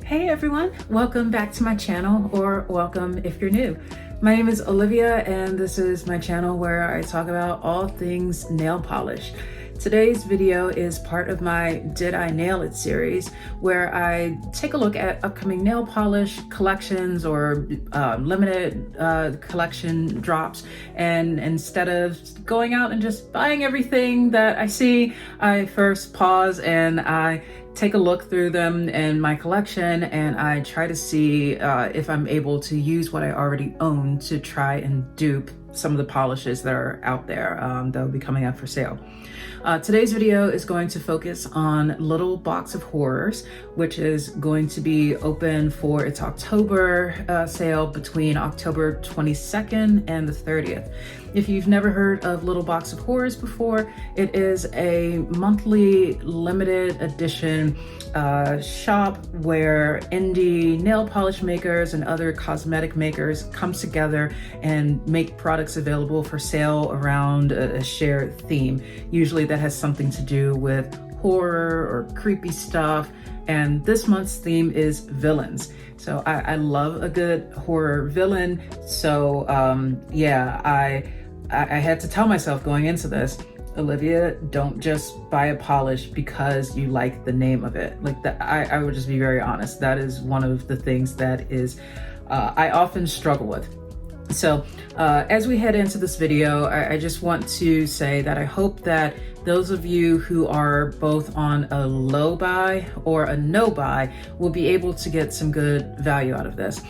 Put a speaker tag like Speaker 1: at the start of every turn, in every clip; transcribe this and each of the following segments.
Speaker 1: Hey everyone, welcome back to my channel, or welcome if you're new. My name is Olivia and this is my channel where I talk about all things nail polish. Today's video is part of my Did I Nail It series, where I take a look at upcoming nail polish collections or limited collection drops, and instead of going out and just buying everything that I see, I first pause and I take a look through them in my collection, and I try to see if I'm able to use what I already own to try and dupe some of the polishes that are out there that will be coming up for sale. Today's video is going to focus on Little Box of Horrors, which is going to be open for its October sale between October 22nd and the 30th. If you've never heard of Little Box of Horrors before, it is a monthly limited edition shop where indie nail polish makers and other cosmetic makers come together and make products available for sale around a shared theme. Usually that has something to do with horror or creepy stuff, and this month's theme is villains. So I love a good horror villain. So yeah, I had to tell myself going into this, Olivia, don't just buy a polish because you like the name of it. Like that, I would just be very honest. That is one of the things that is I often struggle with. So as we head into this video, I just want to say that I hope that those of you who are both on a low buy or a no buy will be able to get some good value out of this.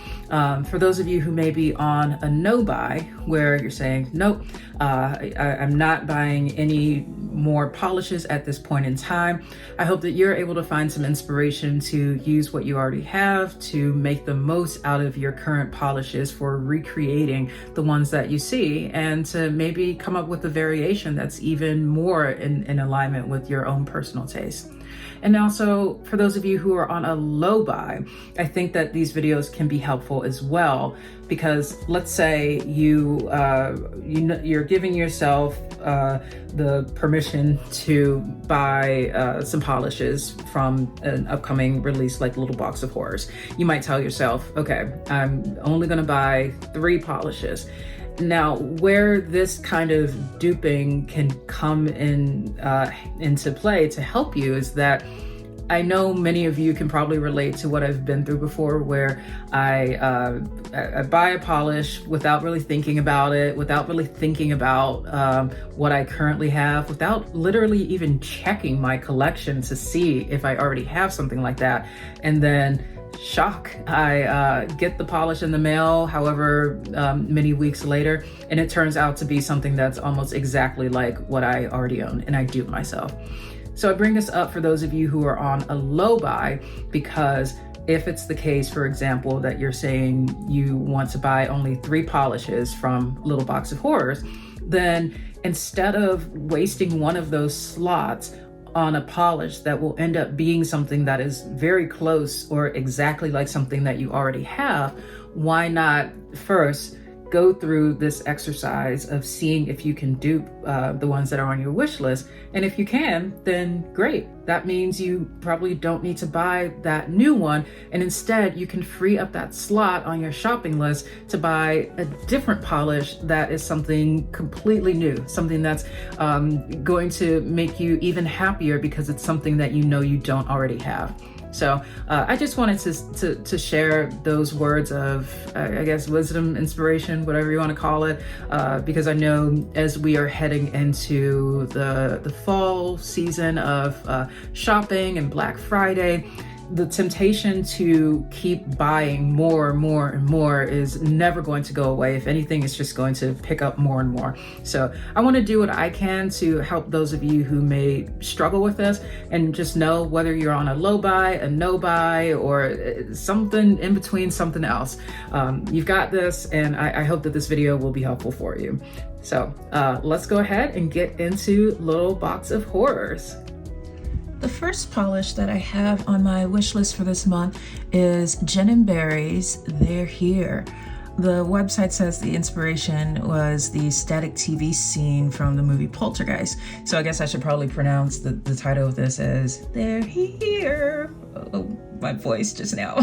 Speaker 1: For those of you who may be on a no buy, where you're saying, nope, I'm not buying any more polishes at this point in time, I hope that you're able to find some inspiration to use what you already have to make the most out of your current polishes for recreating the ones that you see, and to maybe come up with a variation that's even more in alignment with your own personal taste. And also, for those of you who are on a low buy, I think that these videos can be helpful as well, because let's say you're giving yourself the permission to buy some polishes from an upcoming release like Little Box of Horrors. You might tell yourself, okay, I'm only gonna buy 3 polishes. Now, where this kind of duping can come into play to help you is that I know many of you can probably relate to what I've been through before, where I buy a polish without really thinking about it, without really thinking about what I currently have, without literally even checking my collection to see if I already have something like that. And then shock, I get the polish in the mail however many weeks later, and it turns out to be something that's almost exactly like what I already own, and I dupe myself. So I bring this up for those of you who are on a low buy, because if it's the case, for example, that you're saying you want to buy only 3 polishes from Little Box of Horrors, then instead of wasting one of those slots on a polish that will end up being something that is very close or exactly like something that you already have, why not first go through this exercise of seeing if you can dupe the ones that are on your wish list? And if you can, then great. That means you probably don't need to buy that new one, and instead you can free up that slot on your shopping list to buy a different polish that is something completely new, something that's going to make you even happier because it's something that you know you don't already have. So I just wanted to share those words of, I guess, wisdom, inspiration, whatever you want to call it, because I know as we are heading into the fall season of shopping and Black Friday, the temptation to keep buying more and more and more is never going to go away. If anything, it's just going to pick up more and more. So I want to do what I can to help those of you who may struggle with this, and just know whether you're on a low buy, a no buy, or something in between, something else. You've got this, and I hope that this video will be helpful for you. So let's go ahead and get into Little Box of Horrors. The first polish that I have on my wish list for this month is Gin & Berry's They're Here. The website says the inspiration was the static TV scene from the movie Poltergeist. So I guess I should probably pronounce the title of this as They're Here. my voice just now.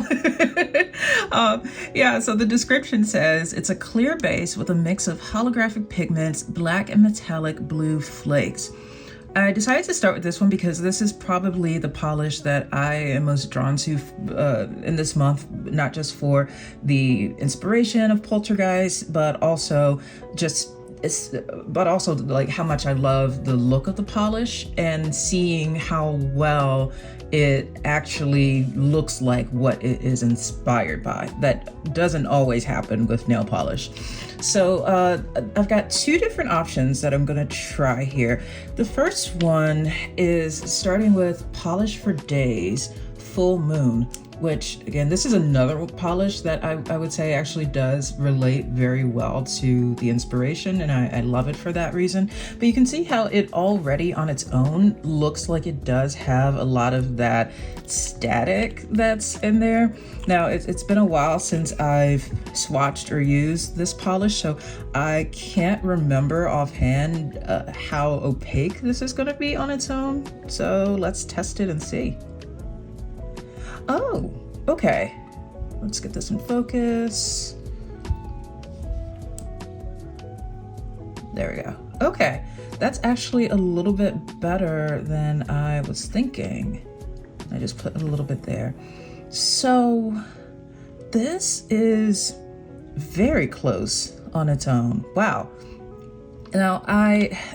Speaker 1: Yeah, so the description says it's a clear base with a mix of holographic pigments, black and metallic blue flakes. I decided to start with this one because this is probably the polish that I am most drawn to in this month, not just for the inspiration of Poltergeist, but also like how much I love the look of the polish and seeing how well it actually looks like what it is inspired by. That doesn't always happen with nail polish. So I've got two different options that I'm gonna try here. The first one is starting with Polish for Days Full Moon, which again, this is another polish that I would say actually does relate very well to the inspiration, and I love it for that reason. But you can see how it already on its own looks like it does have a lot of that static that's in there. Now, it's been a while since I've swatched or used this polish, so I can't remember offhand how opaque this is gonna be on its own. So let's test it and see. Oh, okay. Let's get this in focus. There we go. Okay, that's actually a little bit better than I was thinking. I just put a little bit there. So this is very close on its own. Wow. Now,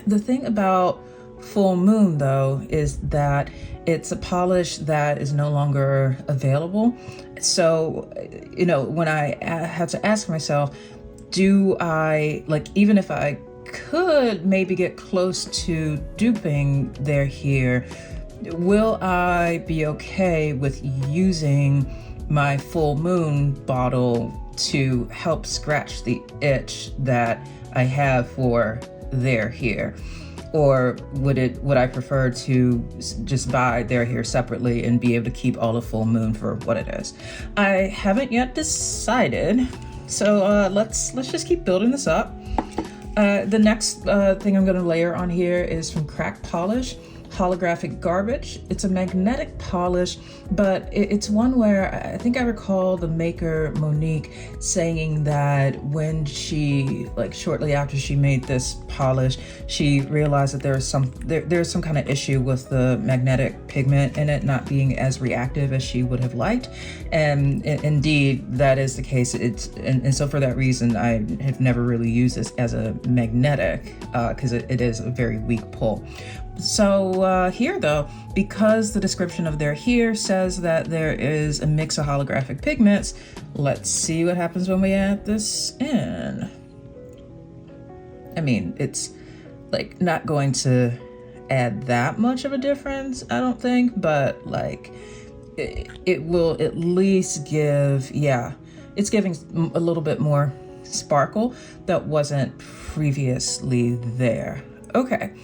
Speaker 1: the thing about Full Moon though is that it's a polish that is no longer available. So, you know, when I had to ask myself, do I, like, even if I could maybe get close to duping their here, will I be okay with using my Full Moon bottle to help scratch the itch that I have for their here? Or would I prefer to just buy their hair separately and be able to keep all of Full Moon for what it is? I haven't yet decided, so let's just keep building this up. The next thing I'm gonna layer on here is from Crack Polish, Holographic Garbage. It's a magnetic polish, but it's one where I think I recall the maker Monique saying that when she, like shortly after she made this polish, she realized that there's some kind of issue with the magnetic pigment in it not being as reactive as she would have liked, and indeed that is the case. And so for that reason I have never really used this as a magnetic because it is a very weak pull. So here though, because the description of their here says that there is a mix of holographic pigments, let's see what happens when we add this in. I mean, it's like not going to add that much of a difference, I don't think, but like it will at least give, yeah, it's giving a little bit more sparkle that wasn't previously there. Okay.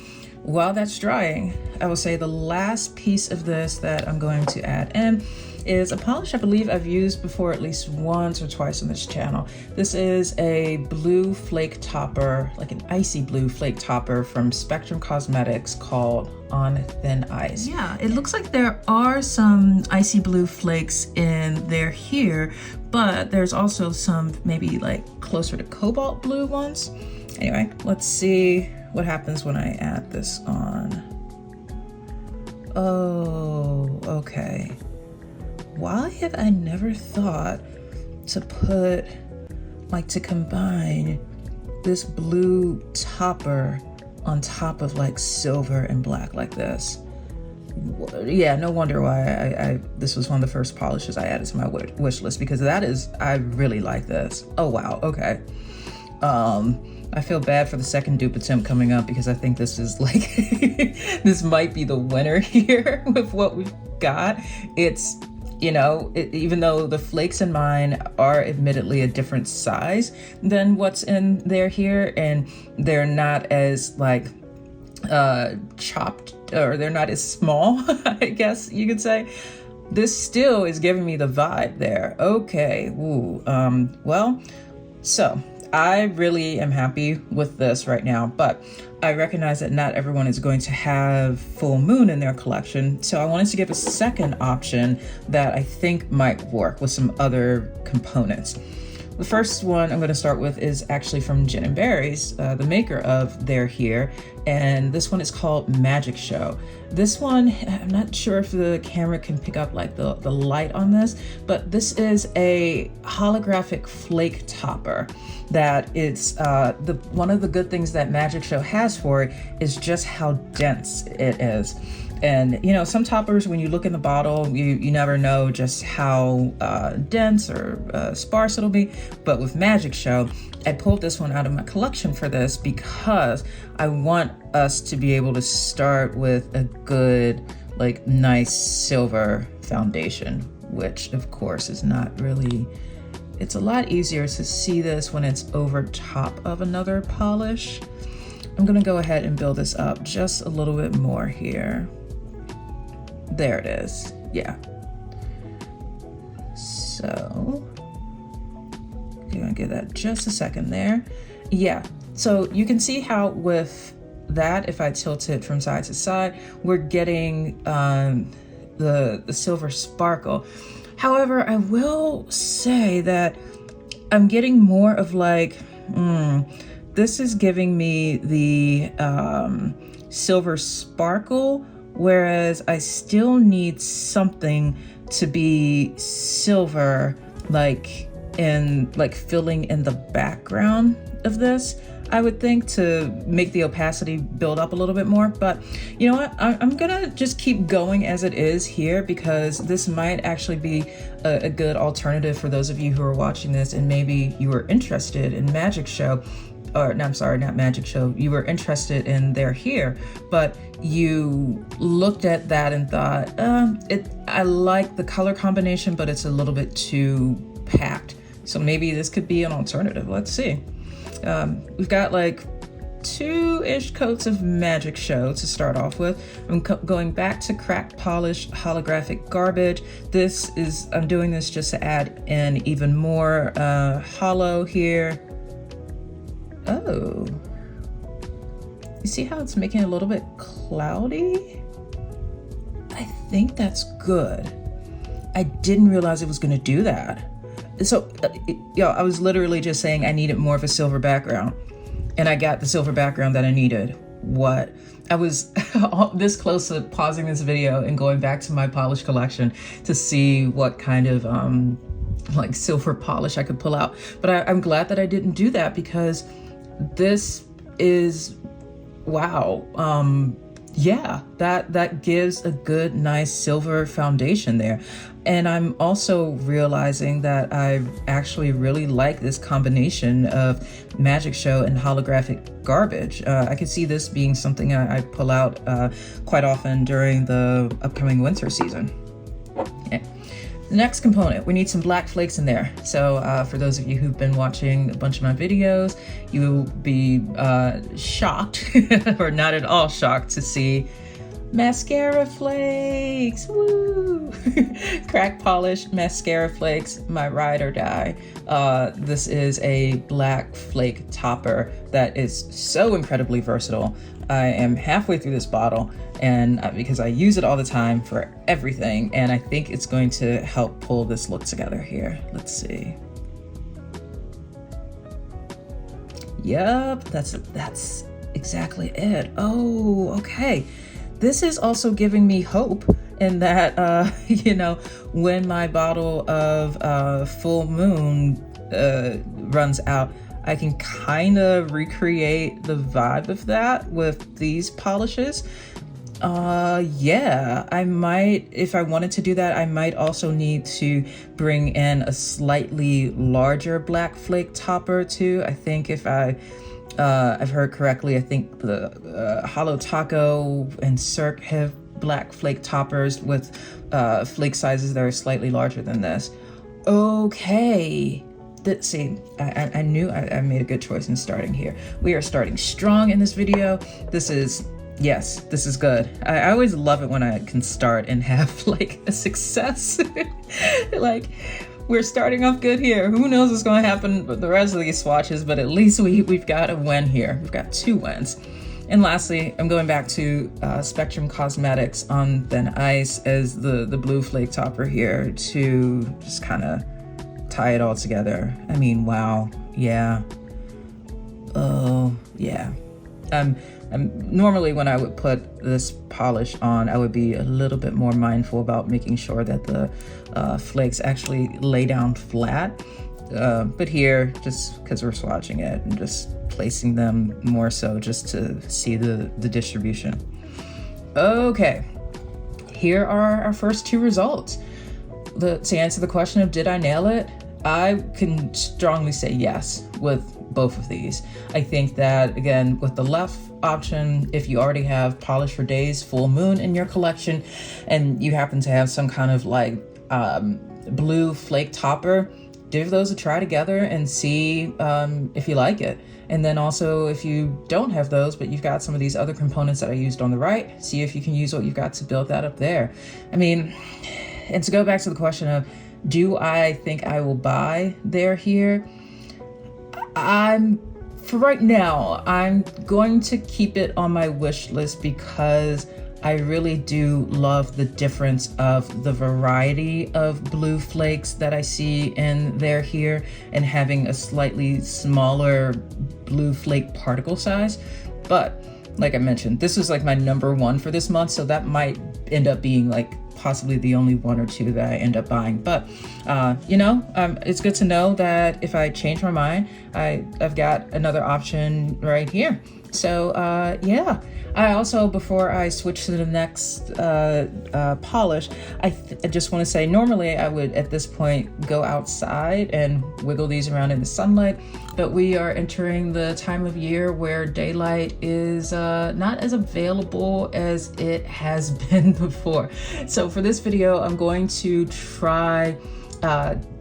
Speaker 1: While that's drying, I will say the last piece of this that I'm going to add in is a polish I believe I've used before at least once or twice on this channel. This is a blue flake topper, like an icy blue flake topper from Spectrum Cosmetics called On Thin Ice. Yeah, it looks like there are some icy blue flakes in there here, but there's also some maybe like closer to cobalt blue ones. Anyway, let's see what happens when I add this on. Oh, okay. Why have I never thought to put, like, to combine this blue topper on top of like silver and black like this? Yeah, no wonder why this was one of the first polishes I added to my wish list, because I really like this. Oh wow, okay. I feel bad for the second dupe attempt coming up because I think this is like, this might be the winner here with what we've got. It's, you know, even though the flakes in mine are admittedly a different size than what's in there here, and they're not as like chopped, or they're not as small, I guess you could say, this still is giving me the vibe there. Okay, ooh, well, so I really am happy with this right now, but I recognize that not everyone is going to have Full Moon in their collection. So I wanted to give a second option that I think might work with some other components. The first one I'm going to start with is actually from Gin and Berries, the maker of They're Here, and this one is called Magic Show. This one, I'm not sure if the camera can pick up like the light on this, but this is a holographic flake topper that it's one of the good things that Magic Show has for it is just how dense it is. And, you know, some toppers, when you look in the bottle, you never know just how dense or sparse it'll be. But with Magic Show, I pulled this one out of my collection for this because I want us to be able to start with a good, like, nice silver foundation, which, of course, is not really... It's a lot easier to see this when it's over top of another polish. I'm going to go ahead and build this up just a little bit more here. There it is. Yeah. So, I'm gonna give that just a second there. Yeah. So you can see how with that, if I tilt it from side to side, we're getting the silver sparkle. However, I will say that I'm getting more of like, this is giving me the silver sparkle, whereas I still need something to be silver, like filling in the background of this, I would think, to make the opacity build up a little bit more. But you know what, I'm gonna just keep going as it is here, because this might actually be a good alternative for those of you who are watching this and maybe you were interested in Magic Show. Or no, I'm sorry, not Magic Show. You were interested in They're Here, but you looked at that and thought, I like the color combination, but it's a little bit too packed. So maybe this could be an alternative. Let's see. We've got like 2-ish coats of Magic Show to start off with. I'm going back to cracked polish holographic garbage. I'm doing this just to add in even more hollow here. Oh, you see how it's making it a little bit cloudy? I think that's good. I didn't realize it was going to do that. So, I was literally just saying I needed more of a silver background, and I got the silver background that I needed. What? I was this close to pausing this video and going back to my polish collection to see what kind of like silver polish I could pull out. But I'm glad that I didn't do that, because this is, wow. Yeah, that gives a good, nice silver foundation there. And I'm also realizing that I actually really like this combination of Magic Show and holographic garbage. I could see this being something I pull out quite often during the upcoming winter season. Yeah. The next component, we need some black flakes in there. So for those of you who've been watching a bunch of my videos, you will be shocked, or not at all shocked, to see mascara flakes. Woo! Crack polish mascara flakes, my ride or die. This is a black flake topper that is so incredibly versatile. I am halfway through this bottle, and because I use it all the time for everything, and I think it's going to help pull this look together here. Let's see. Yep, that's exactly it. Oh, okay. This is also giving me hope in that, when my bottle of Full Moon runs out, I can kind of recreate the vibe of that with these polishes. Yeah, I might, if I wanted to do that, I might also need to bring in a slightly larger black flake topper too. I think if I've heard correctly, I think the Hollow Taco and Cirque have black flake toppers with flake sizes that are slightly larger than this. Okay. See, I knew I made a good choice in starting here. We are starting strong in this video. This is good. I always love it when I can start and have like a success. Like, we're starting off good here. Who knows what's going to happen with the rest of these swatches, but at least we've got a win here. We've got 2 wins. And lastly, I'm going back to Spectrum Cosmetics on Thin Ice as the blue flake topper here to just kind of tie it all together. I mean, wow, yeah. Oh, yeah. Normally when I would put this polish on, I would be a little bit more mindful about making sure that the flakes actually lay down flat. But here, just because we're swatching it and just placing them more so just to see the distribution. Okay, here are our first 2 results. To answer the question of did I nail it, I can strongly say yes with both of these. I think that, again, with the left option, if you already have Polish for Days Full Moon in your collection and you happen to have some kind of like blue flake topper, give those a try together and see if you like it. And then also, if you don't have those, but you've got some of these other components that I used on the right, see if you can use what you've got to build that up there. I mean, and to go back to the question of, do I think I will buy there here? For right now, I'm going to keep it on my wish list because I really do love the difference of the variety of blue flakes that I see in there here and having a slightly smaller blue flake particle size. But like I mentioned, this is like my #1 for this month, so that might end up being like possibly the only 1 or 2 that I end up buying. But it's good to know that if I change my mind, I've got another option right here. So yeah, I also, before I switch to the next polish, I just want to say, normally I would at this point go outside and wiggle these around in the sunlight, but we are entering the time of year where daylight is not as available as it has been before. So for this video, I'm going to try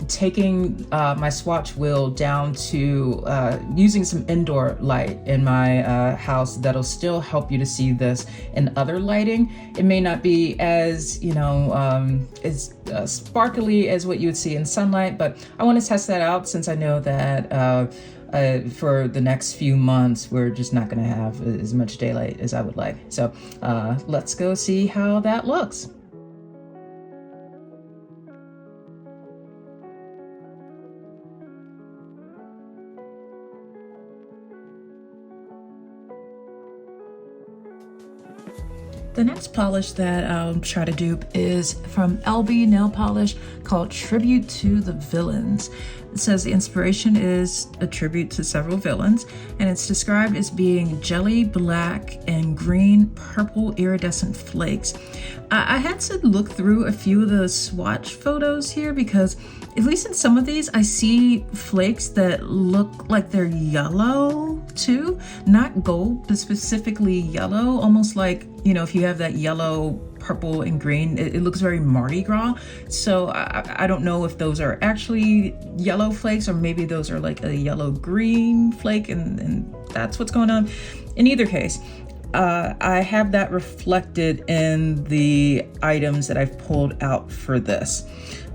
Speaker 1: taking my swatch wheel down to using some indoor light in my house that'll still help you to see this in other lighting. It may not be as, as sparkly as what you would see in sunlight, but I want to test that out since I know that for the next few months, we're just not going to have as much daylight as I would like. So let's go see how that looks. The next polish that I'll try to dupe is from Elbe nail polish called Tribute to the Villains. It says the inspiration is a tribute to several villains, and it's described as being jelly, black, and green, purple iridescent flakes. I had to look through a few of the swatch photos here because at least in some of these, I see flakes that look like they're yellow too. Not gold, but specifically yellow, almost like, if you have that yellow, purple, and green, it looks very Mardi Gras. So I don't know if those are actually yellow flakes or maybe those are like a yellow-green flake and that's what's going on. In either case, I have that reflected in the items that I've pulled out for this.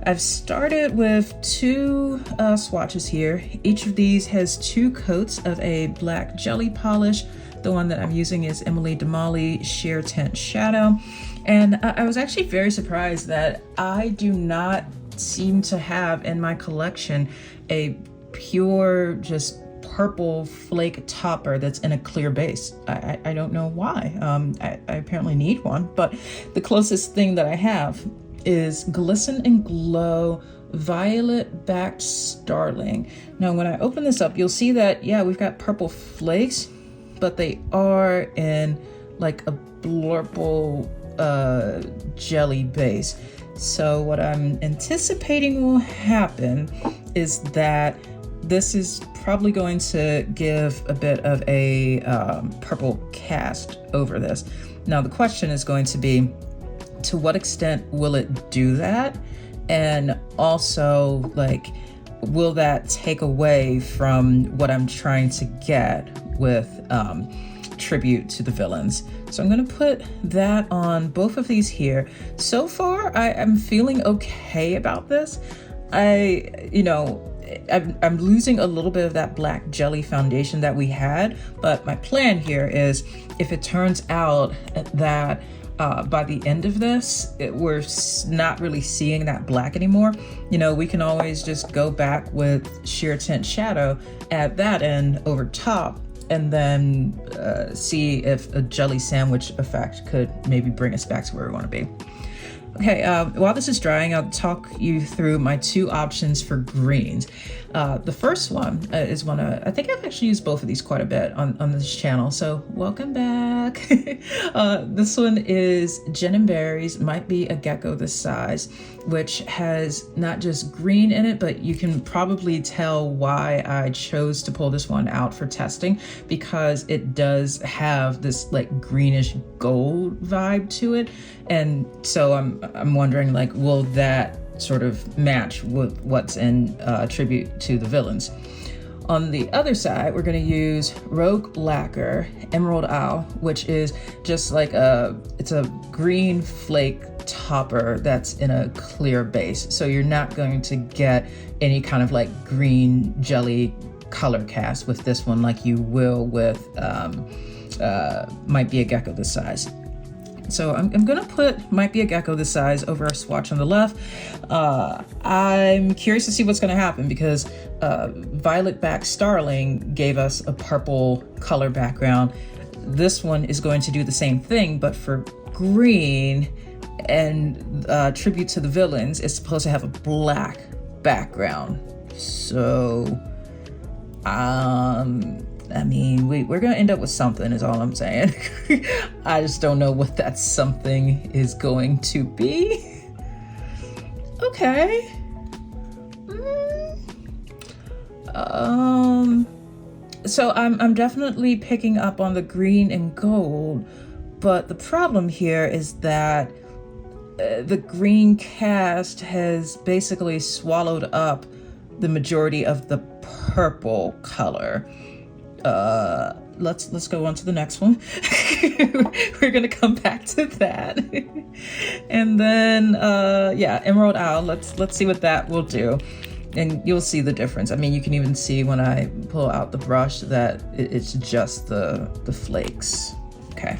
Speaker 1: I've started with 2 swatches here. Each of these has 2 coats of a black jelly polish. The one that I'm using is Emily Damali Sheer Tint Shadow. And I was actually very surprised that I do not seem to have in my collection a pure, just purple flake topper that's in a clear base. I don't know why. I apparently need one, but the closest thing that I have is Glisten and Glow Violet Backed Starling. Now, when I open this up, you'll see that, yeah, we've got purple flakes, but they are in like a blurple jelly base. So what I'm anticipating will happen is that this is probably going to give a bit of a purple cast over this. Now, the question is going to be, to what extent will it do that? And also, like, will that take away from what I'm trying to get with Tribute to the Villains? So I'm going to put that on both of these here. So far, I'm feeling okay about this. I'm losing a little bit of that black jelly foundation that we had, but my plan here is if it turns out that by the end of this, we're not really seeing that black anymore, we can always just go back with sheer tint shadow at that end over top, and then see if a jelly sandwich effect could maybe bring us back to where we want to be. Okay, while this is drying, I'll talk you through my two options for greens. The first one is one I think I've actually used both of these quite a bit on this channel, so welcome back. This one is Gin and Berries, might be a gecko this size, which has not just green in it, but you can probably tell why I chose to pull this one out for testing, because it does have this like greenish gold vibe to it. And so I'm wondering, like, will that sort of match with what's in tribute to the villains? On the other side, we're going to use Rogue Lacquer Emerald Owl, which is just like it's a green flake topper that's in a clear base. So you're not going to get any kind of like green jelly color cast with this one like you will with Might Be a Gecko this size. So I'm gonna put Might Be a Gecko this size over a swatch on the left. I'm curious to see what's gonna happen, because Violet Back Starling gave us a purple color background. This one is going to do the same thing, but for green, and tribute to the villains is supposed to have a black background. So, I mean, we're gonna end up with something is all I'm saying. I just don't know what that something is going to be. Okay. So I'm definitely picking up on the green and gold, but the problem here is that the green cast has basically swallowed up the majority of the purple color. Let's go on to the next one. We're gonna come back to that. And then yeah, Emerald Owl, let's see what that will do. And you'll see the difference. I mean, you can even see when I pull out the brush that it's just the flakes. Okay,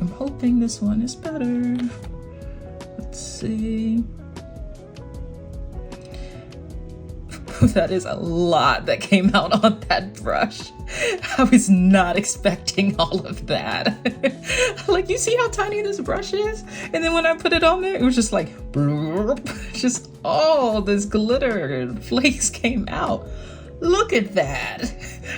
Speaker 1: I'm hoping this one is better. Let's see. That is a lot that came out on that brush. I was not expecting all of that. Like, you see how tiny this brush is? And then when I put it on there, it was just like, blurp, just all this glitter flakes came out. Look at that.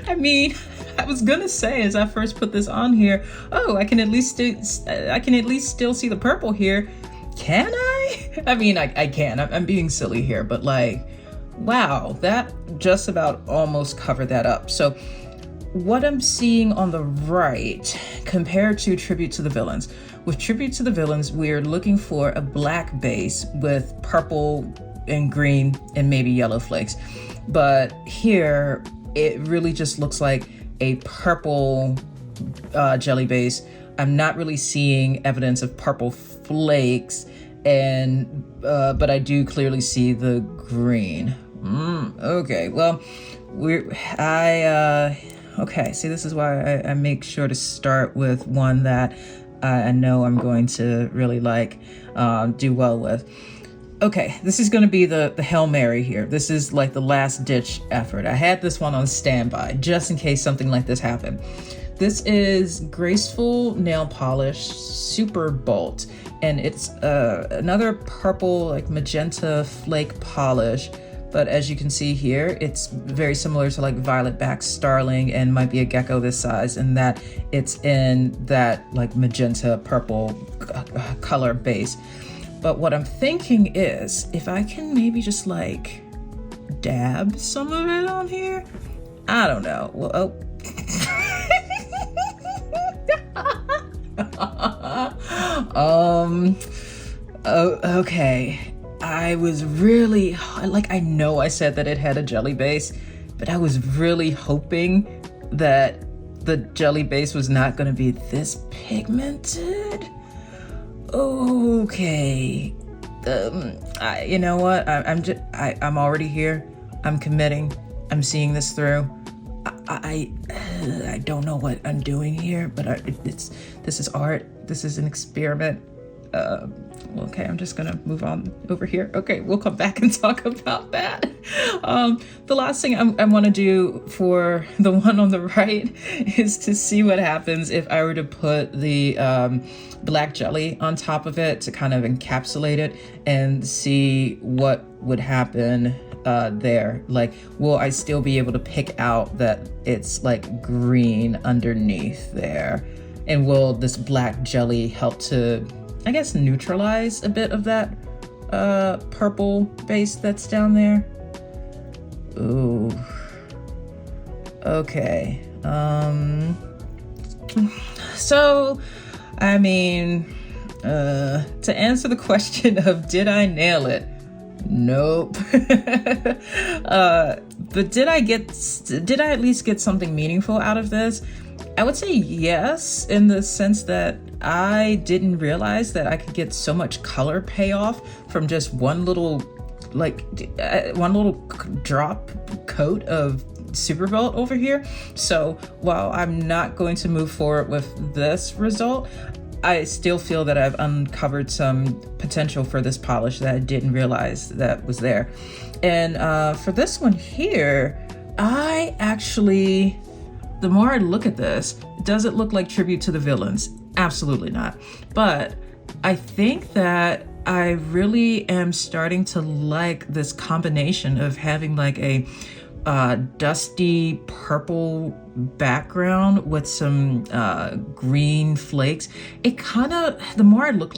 Speaker 1: I mean, I was gonna say as I first put this on here, oh, I can at least still see the purple here. Can I? I mean, I can. I'm being silly here, but like, wow, that just about almost covered that up. So what I'm seeing on the right compared to Tribute to the Villains, with Tribute to the Villains, we're looking for a black base with purple and green and maybe yellow flakes. But here, it really just looks like a purple jelly base. I'm not really seeing evidence of purple flakes, and but I do clearly see the green. Okay, well, okay, see, this is why I make sure to start with one that I know I'm going to really like, do well with. Okay, this is going to be the Hail Mary here. This is like the last ditch effort. I had this one on standby just in case something like this happened. This is Graceful Nail Polish Super Bolt, and it's another purple, like magenta flake polish. But as you can see here, it's very similar to like Violet Back Starling and Might Be a Gecko this size, in that it's in that like magenta purple color base. But what I'm thinking is, if I can maybe just like dab some of it on here, I don't know. Well, okay. I was really, like, I know I said that it had a jelly base, but I was really hoping that the jelly base was not going to be this pigmented. Okay. You know what? I'm already here. I'm committing. I'm seeing this through. I don't know what I'm doing here, but this is art. This is an experiment. Okay, I'm just gonna move on over here. Okay, we'll come back and talk about that. The last thing I want to do for the one on the right is to see what happens if I were to put the black jelly on top of it to kind of encapsulate it and see what would happen there. Like, will I still be able to pick out that it's like green underneath there? And will this black jelly help to, I guess, neutralize a bit of that purple base that's down there? Ooh. Okay. So, I mean, to answer the question of did I nail it? Nope. But did I at least get something meaningful out of this? I would say yes, in the sense that I didn't realize that I could get so much color payoff from just one little drop coat of Superbelt over here. So while I'm not going to move forward with this result, I still feel that I've uncovered some potential for this polish that I didn't realize that was there. And for this one here, I actually, the more I look at this, does it look like tribute to the villains? Absolutely not. But I think that I really am starting to like this combination of having like a dusty purple background with some green flakes. It kind of, the more I look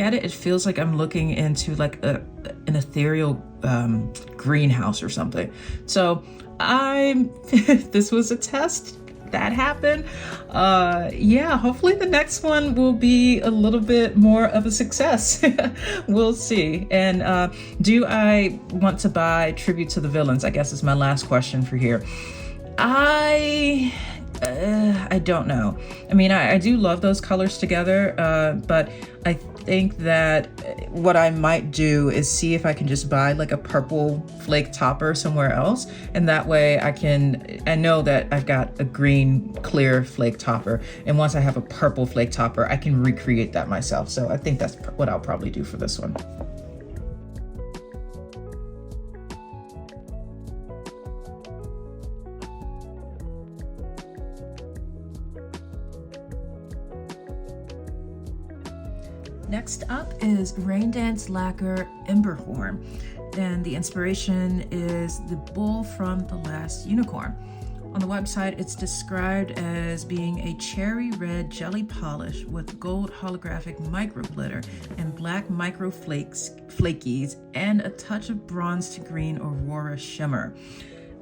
Speaker 1: at it, it feels like I'm looking into like an ethereal greenhouse or something. So this was a test that happened. Yeah, hopefully the next one will be a little bit more of a success. We'll see. And do I want to buy Tribute to the Villains? I guess is my last question for here. I don't know. I mean, I do love those colors together, but I think that what I might do is see if I can just buy like a purple flake topper somewhere else, and that way I know that I've got a green clear flake topper, and once I have a purple flake topper, I can recreate that myself. So I think that's what I'll probably do for this one. Next up is Rain Dance Lacquer Emberhorn, and the inspiration is the bull from The Last Unicorn. On the website, it's described as being a cherry red jelly polish with gold holographic micro glitter and black micro flakies and a touch of bronze to green aurora shimmer.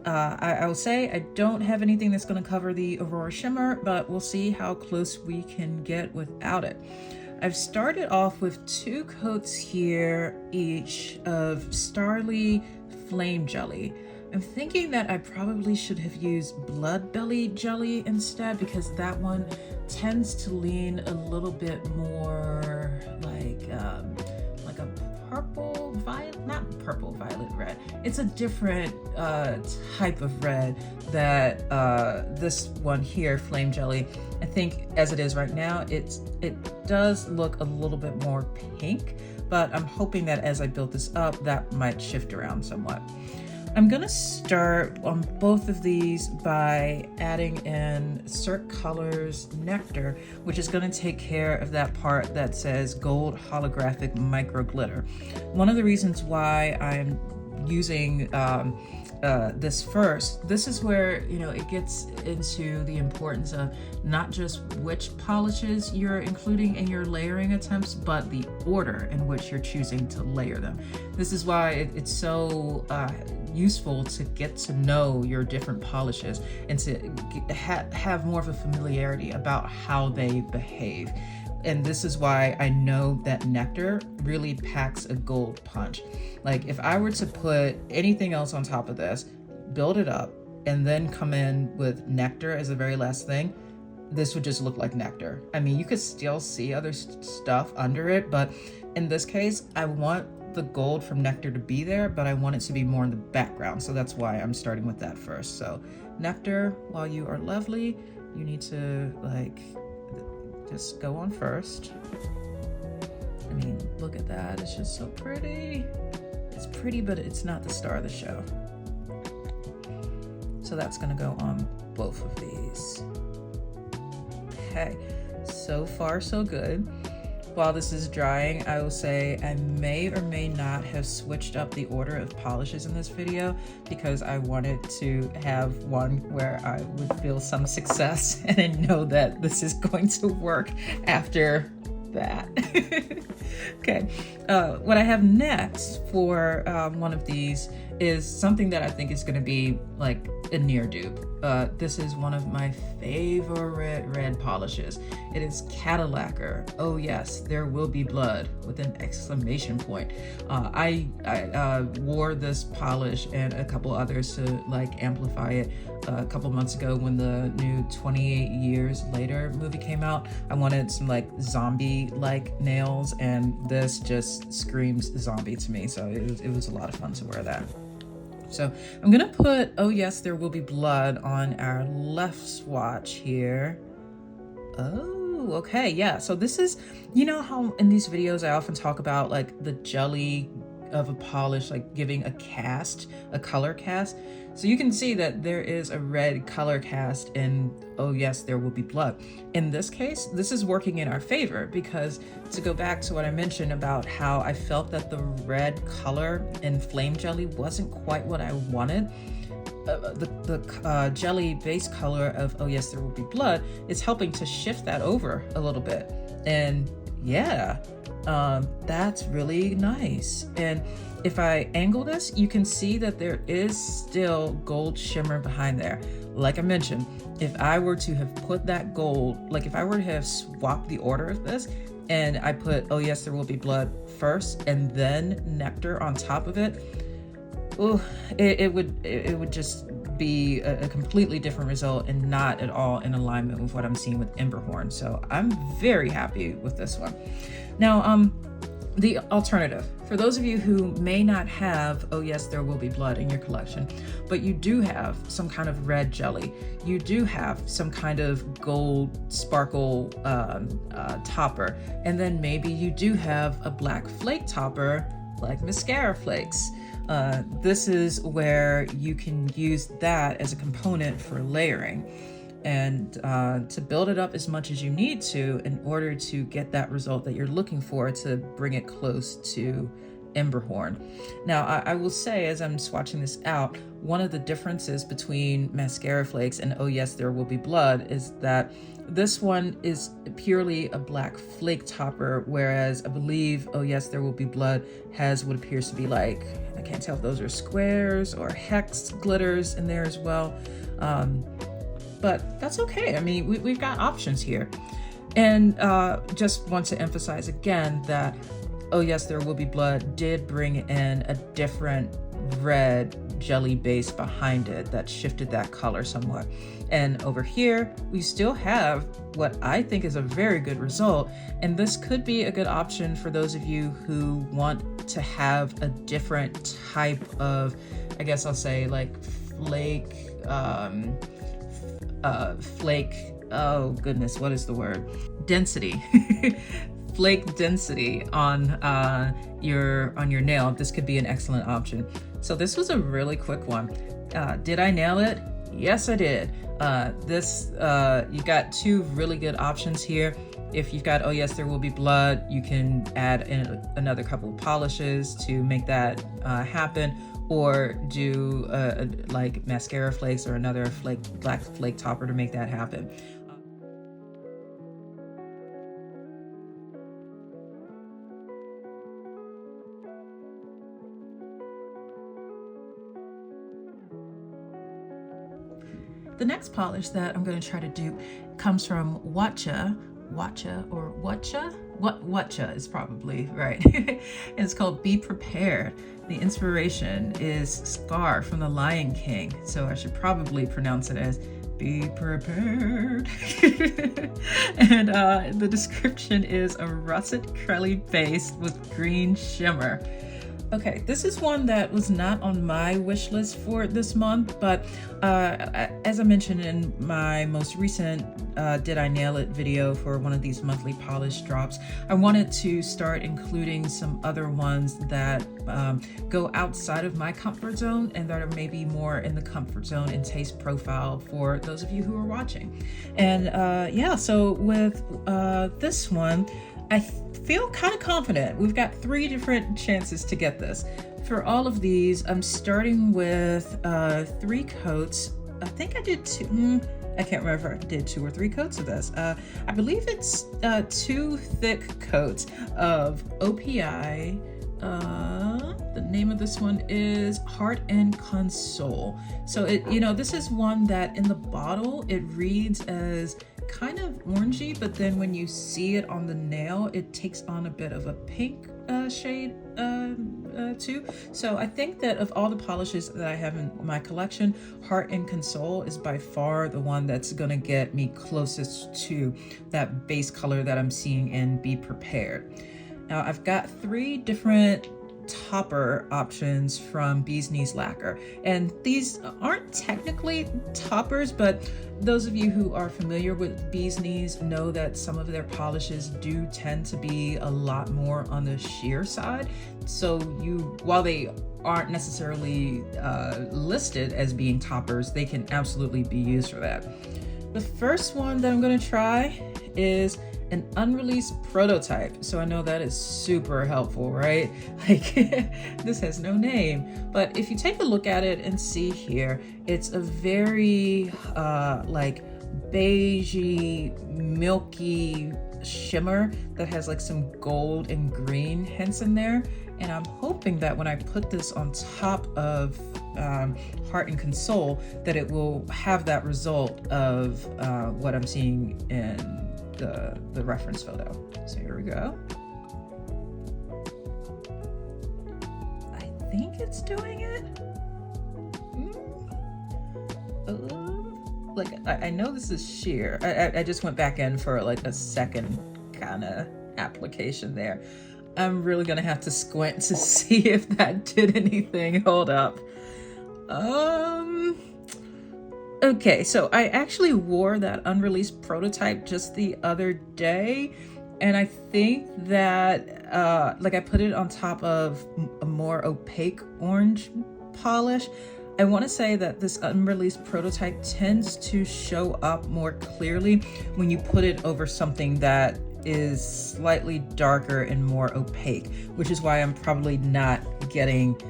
Speaker 1: I will say I don't have anything that's going to cover the aurora shimmer, but we'll see how close we can get without it. I've started off with 2 coats here each of Starly Flame Jelly. I'm thinking that I probably should have used Blood Belly Jelly instead, because that one tends to lean a little bit more like a purple violet, not purple violet red. It's a different type of red that this one here, Flame Jelly, I think as it is right now, it does look a little bit more pink, but I'm hoping that as I build this up, that might shift around somewhat. I'm gonna start on both of these by adding in Cirque Colors Nectar, which is gonna take care of that part that says gold holographic micro glitter. One of the reasons why I'm using this first, this is where, it gets into the importance of not just which polishes you're including in your layering attempts, but the order in which you're choosing to layer them. This is why it's so useful to get to know your different polishes and to have more of a familiarity about how they behave. And this is why I know that Nectar really packs a gold punch. Like, if I were to put anything else on top of this, build it up, and then come in with Nectar as the very last thing, this would just look like nectar. I mean, you could still see other stuff under it, but in this case, I want the gold from nectar to be there, but I want it to be more in the background. So that's why I'm starting with that first. So nectar, while you are lovely, you need to like just go on first. I mean, look at that. It's just so pretty. It's pretty, but it's not the star of the show. So that's gonna go on both of these. Okay, so far so good. While this is drying, I will say I may or may not have switched up the order of polishes in this video because I wanted to have one where I would feel some success and I know that this is going to work after that. Okay, what I have next for one of these is something that I think is going to be like a near dupe. This is one of my favorite red polishes. It is Lacquer. Oh yes, there will be blood with an exclamation point. I wore this polish and a couple others to like amplify it a couple months ago when the new 28 Years Later movie came out. I wanted some like zombie-like nails, and this just screams zombie to me. So it was a lot of fun to wear that. So I'm gonna put Oh Yes, There Will Be Blood on our left swatch here. Oh, okay, yeah. So this is, you know how in these videos I often talk about like the jelly of a polish, like giving a cast, a color cast. So you can see that there is a red color cast in Oh Yes, There Will Be Blood. In this case, this is working in our favor because, to go back to what I mentioned about how I felt that the red color in Flame Jelly wasn't quite what I wanted, the jelly base color of Oh Yes, There Will Be Blood is helping to shift that over a little bit. And yeah, that's really nice. And if I angle this, you can see that there is still gold shimmer behind there. Like I mentioned, if I were to have put that gold, like if I were to have swapped the order of this and I put Oh Yes, There Will Be Blood first and then nectar on top of it, oh, it would just be a completely different result and not at all in alignment with what I'm seeing with Emberhorn. So I'm very happy with this one. Now, the alternative, for those of you who may not have Oh Yes, There Will Be Blood in your collection, but you do have some kind of red jelly, you do have some kind of gold sparkle topper, and then maybe you do have a black flake topper like mascara flakes. This is where you can use that as a component for layering and to build it up as much as you need to in order to get that result that you're looking for to bring it close to Emberhorn. Now, I will say, as I'm swatching this out, one of the differences between mascara flakes and Oh Yes, There Will Be Blood is that this one is purely a black flake topper, whereas I believe Oh Yes, There Will Be Blood has what appears to be like, I can't tell if those are squares or hex glitters in there as well. But that's okay. I mean, we've got options here. And just want to emphasize again that Oh Yes, There Will Be Blood did bring in a different red jelly base behind it that shifted that color somewhat. And over here, we still have what I think is a very good result. And this could be a good option for those of you who want to have a different type of, I guess I'll say like flake, oh goodness, what is the word? Density. Flake density on your nail. This could be an excellent option. So this was a really quick one. Did I nail it? Yes, I did. You got two really good options here. If you've got Oh Yes, There Will Be Blood, you can add in another couple of polishes to make that happen, or do like mascara flakes or another black flake topper to make that happen. The next polish that I'm going to try to do comes from Whatcha or Whatcha? Whatcha is probably right. And it's called Be Prepared. The inspiration is Scar from The Lion King, so I should probably pronounce it as Be prepared. And the description is a russet curly base with green shimmer. Okay, this is one that was not on my wish list for this month, but as I mentioned in my most recent Did I Nail It video for one of these monthly polish drops, I wanted to start including some other ones that go outside of my comfort zone and that are maybe more in the comfort zone and taste profile for those of you who are watching. And yeah, so with this one, I feel kind of confident. We've got 3 different chances to get this. For all of these, I'm starting with 3 coats. I think I did 2. I can't remember if I did 2 or 3 coats of this. I believe it's 2 thick coats of OPI. The name of this one is Heart and Console. So this is one that in the bottle, it reads as kind of orangey, but then when you see it on the nail, it takes on a bit of a pink shade too. So I think that of all the polishes that I have in my collection, Heart and Console is by far the one that's gonna get me closest to that base color that I'm seeing in Be Prepared. Now I've got 3 different topper options from Bee's Knees Lacquer, and these aren't technically toppers, but those of you who are familiar with Bee's Knees know that some of their polishes do tend to be a lot more on the sheer side. So while they aren't necessarily listed as being toppers, they can absolutely be used for that. The first one that I'm going to try is an unreleased prototype. So I know that is super helpful, right? Like this has no name, but if you take a look at it and see here, it's a very like beigey, milky shimmer that has like some gold and green hints in there. And I'm hoping that when I put this on top of Heart and Console, that it will have that result of what I'm seeing in the reference photo. So here we go. I think it's doing it. Like I know this is sheer. I just went back in for like a second kind of application there. I'm really gonna have to squint to see if that did anything. Hold up. Okay, so I actually wore that unreleased prototype just the other day, and I think that like I put it on top of a more opaque orange polish. I want to say that this unreleased prototype tends to show up more clearly when you put it over something that is slightly darker and more opaque, which is why I'm probably not getting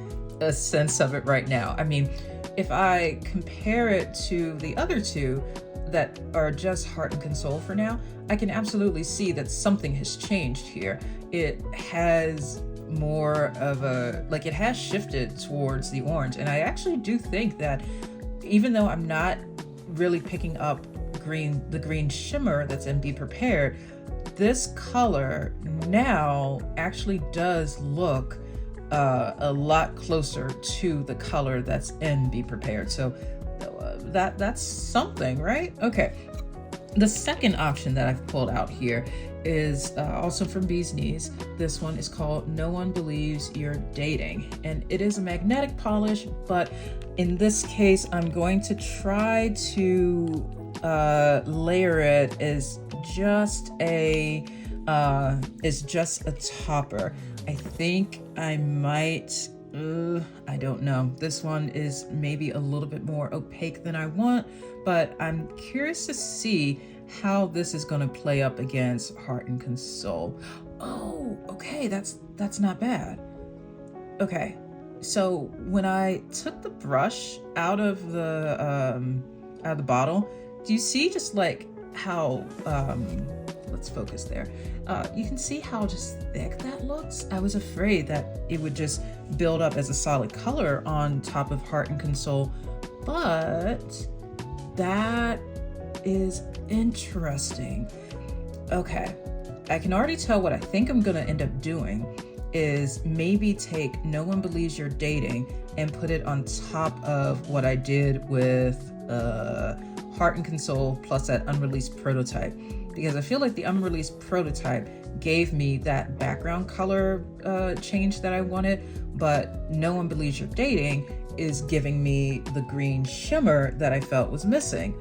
Speaker 1: a sense of it right now. I mean, if I compare it to the other 2 that are just Heart and Console for now, I can absolutely see that something has changed here. It has more of a, like it has shifted towards the orange. And I actually do think that even though I'm not really picking up the green shimmer that's in Be Prepared, this color now actually does look a lot closer to the color that's in Be Prepared. So that's something, right? Okay. The second option that I've pulled out here is also from Bee's Knees. This one is called No One Believes You're Dating, and it is a magnetic polish, but in this case I'm going to try to layer it as just a topper. I think I might, I don't know. This one is maybe a little bit more opaque than I want, but I'm curious to see how this is going to play up against Heart and Console. Oh, okay, that's not bad. Okay, so when I took the brush out of the bottle, do you see just like how let's focus there. You can see how just thick that looks. I was afraid that it would just build up as a solid color on top of Heart and Console, but that is interesting. Okay, I can already tell what I think I'm gonna end up doing is maybe take No One Believes You're Dating and put it on top of what I did with Heart and Console plus that unreleased prototype, because I feel like the unreleased prototype gave me that background color change that I wanted, but No One Believes You're Dating is giving me the green shimmer that I felt was missing.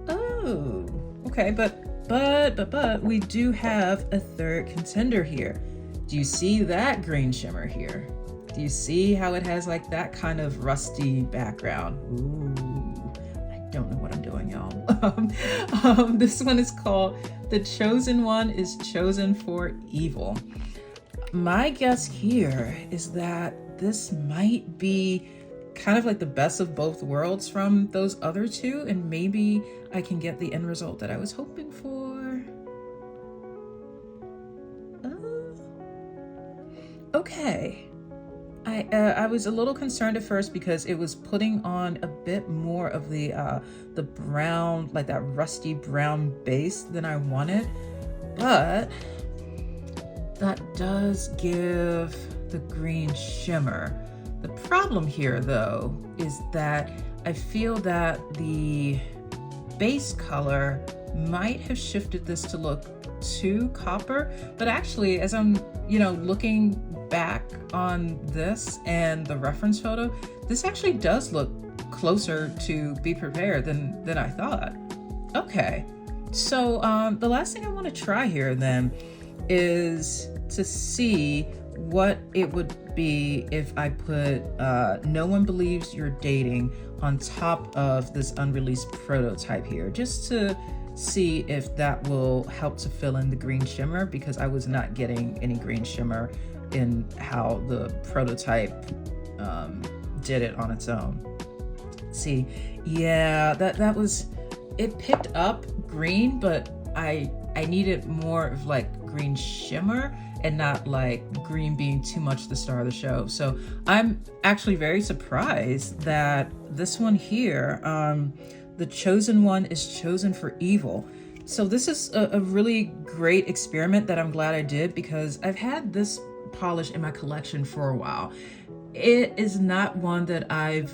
Speaker 1: Oh, okay, but we do have a third contender here. Do you see that green shimmer here? Do you see how it has like that kind of rusty background? Ooh, I don't know what I'm doing, y'all. This one is called The Chosen One is Chosen for Evil. My guess here is that this might be kind of like the best of both worlds from those other two, and maybe I can get the end result that I was hoping for. Okay. I was a little concerned at first because it was putting on a bit more of the brown, like that rusty brown base than I wanted, but that does give the green shimmer. The problem here though is that I feel that the base color might have shifted this to look too copper, but actually as I'm looking back on this and the reference photo, this actually does look closer to Be Prepared than I thought. Okay, so the last thing I want to try here then is to see what it would be if I put No One Believes You're Dating on top of this unreleased prototype here, just to see if that will help to fill in the green shimmer, because I was not getting any green shimmer in how the prototype did it on its own. See, yeah, that was, it picked up green, but I needed more of like green shimmer and not like green being too much the star of the show. So I'm actually very surprised that this one here, The Chosen One is Chosen for Evil. So this is a really great experiment that I'm glad I did, because I've had this polish in my collection for a while. It is not one that I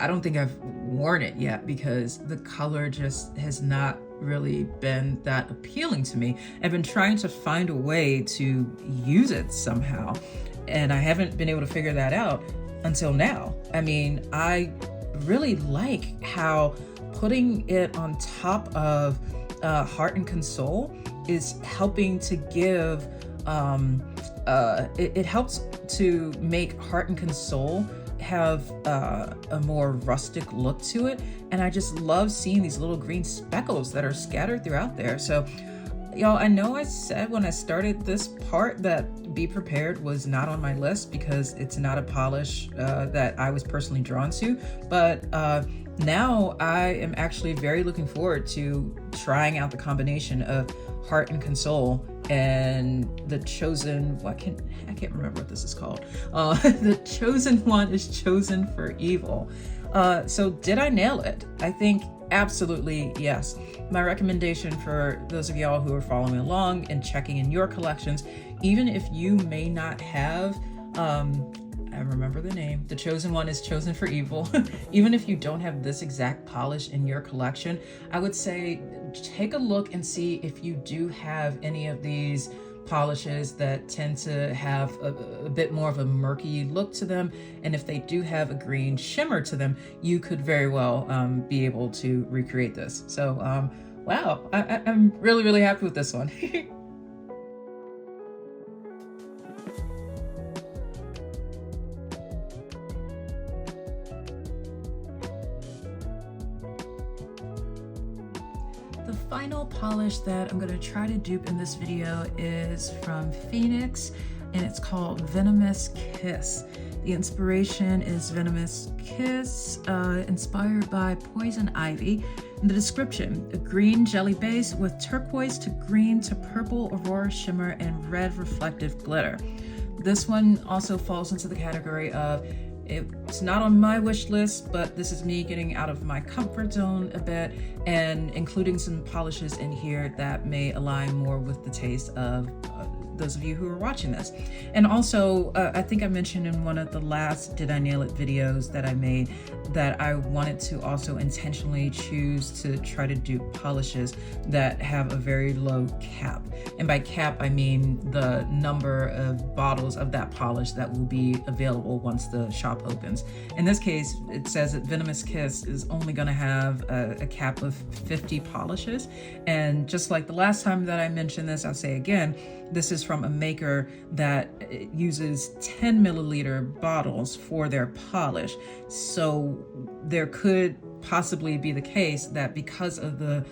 Speaker 1: don't think I've worn it yet, because the color just has not really been that appealing to me. I've been trying to find a way to use it somehow, and I haven't been able to figure that out until now. I mean, I really like how putting it on top of Heart and Console is helping to give it helps to make Heart and Console have a more rustic look to it, and I just love seeing these little green speckles that are scattered throughout there. So y'all, I know I said when I started this part that Be Prepared was not on my list because it's not a polish that I was personally drawn to, but now I am actually very looking forward to trying out the combination of Heart and Console and The Chosen, I can't remember what this is called. The Chosen One is Chosen for Evil. So did I nail it? I think absolutely yes. My recommendation for those of y'all who are following along and checking in your collections, even if you may not have, I remember the name, The Chosen One is Chosen for Evil. Even if you don't have this exact polish in your collection, I would say take a look and see if you do have any of these polishes that tend to have a bit more of a murky look to them, and if they do have a green shimmer to them, you could very well be able to recreate this. So wow, I'm really happy with this one. The final polish that I'm going to try to dupe in this video is from Phoenix, and it's called Venomous Kiss. The inspiration is Venomous Kiss, inspired by Poison Ivy. In the description, a green jelly base with turquoise to green to purple aurora shimmer and red reflective glitter. This one also falls into the category of it's not on my wish list, but this is me getting out of my comfort zone a bit and including some polishes in here that may align more with the taste of those of you who are watching this. And also, I think I mentioned in one of the last Did I Nail It videos that I made that I wanted to also intentionally choose to try to do polishes that have a very low cap. And by cap, I mean the number of bottles of that polish that will be available once the shop opens. In this case, it says that Venomous Kiss is only going to have a cap of 50 polishes. And just like the last time that I mentioned this, I'll say again, this is from a maker that uses 10 milliliter bottles for their polish. So there could possibly be the case that because of the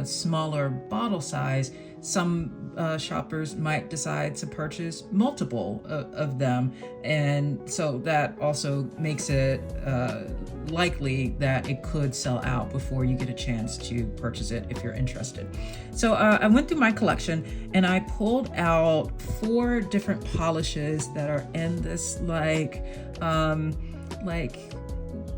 Speaker 1: smaller bottle size, some shoppers might decide to purchase multiple of them. And so that also makes it likely that it could sell out before you get a chance to purchase it if you're interested. So I went through my collection and I pulled out 4 different polishes that are in this like